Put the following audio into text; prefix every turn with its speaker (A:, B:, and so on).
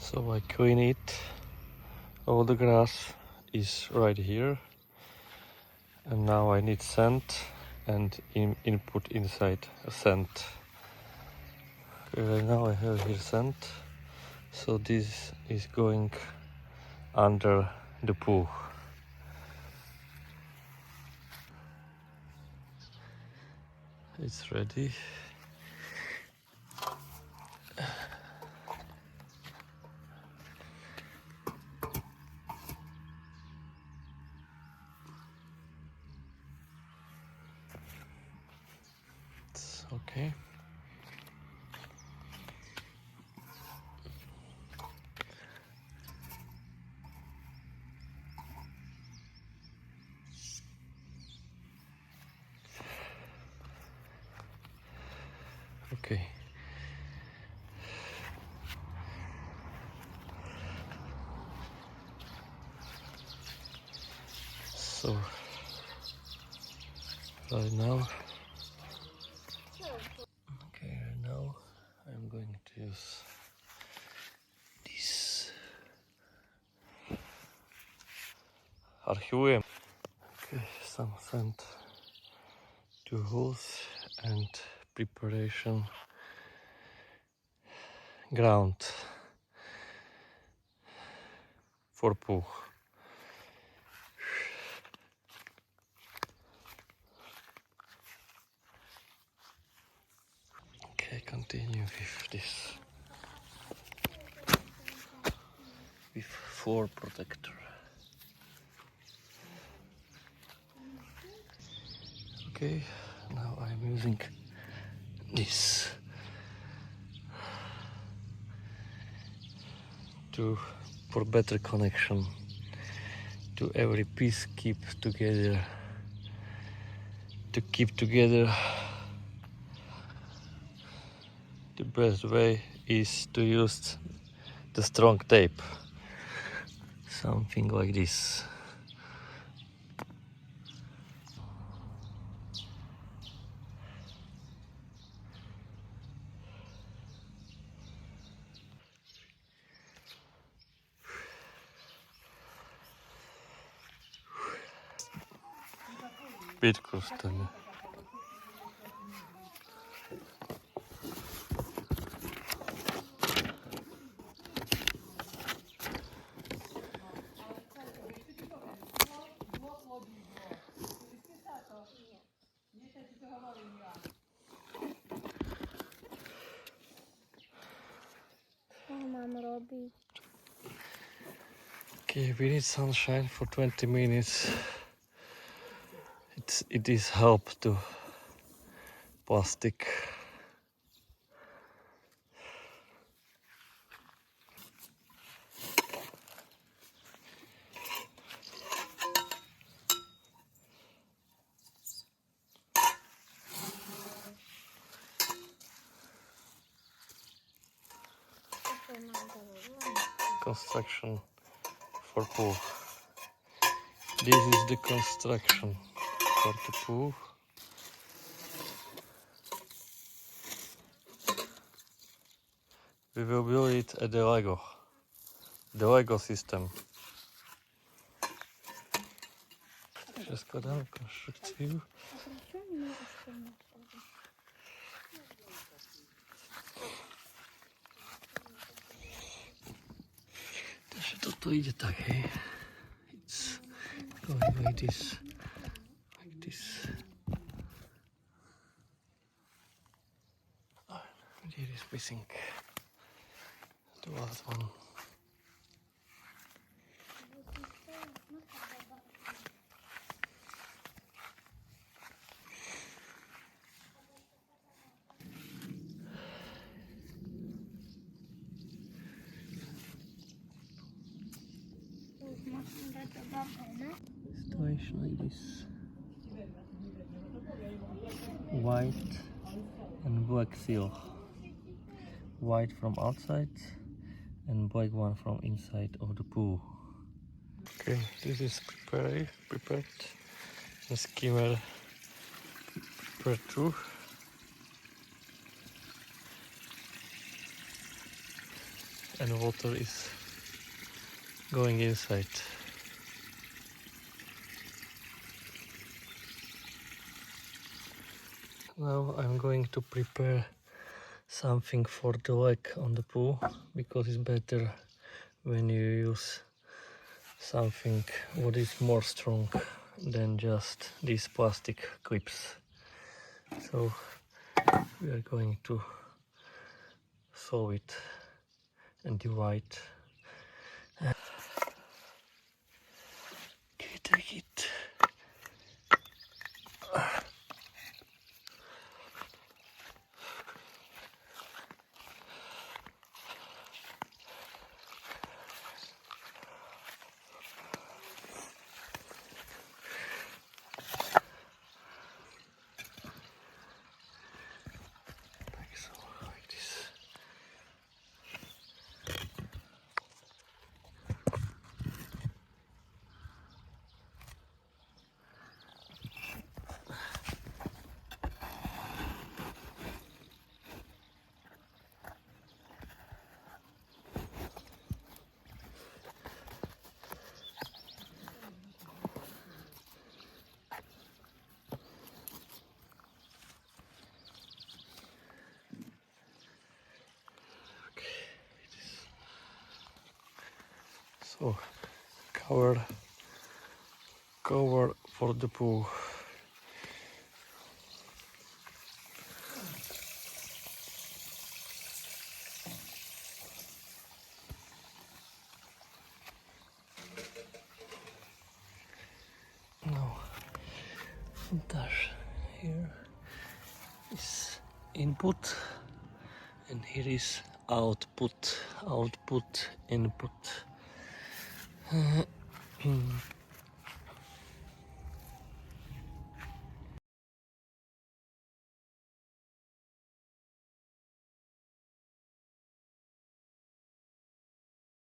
A: So I clean it. All the grass is right here, and now I need sand and input inside a sand. Right now I have here sand, so this is going under the pool. It's ready. It's okay. Okay. So right now, I'm going to use this archive. Okay, some sand, 2 holes, and preparation ground for pool. Okay, continue with this, with floor protector. Okay, now I'm using this for better connection to every piece keep together. To keep together, the best way is to use the strong tape, something like this. Pitku stane. Okay, we need sunshine for 20 minutes. It is help to plastic. Construction for pool. This is the construction for the pool. We will build it at the Lego system. Wszystko dam konstrukciju. Takže toto ide tak, hej. It's going like this. Like this. Oh, here is missing the last one. Installation like this. White and black seal. White from outside and black one from inside of the pool. Okay, this is prepared. The skimmer prepared too. and water is going inside. Now I'm going to prepare something for the leg on the pool, because it's better when you use something what is more strong than just these plastic clips. So we are going to sew it and divide. Okay, take it. Like so, like this. So cover for the pool. Now footage here is input and here is output, input.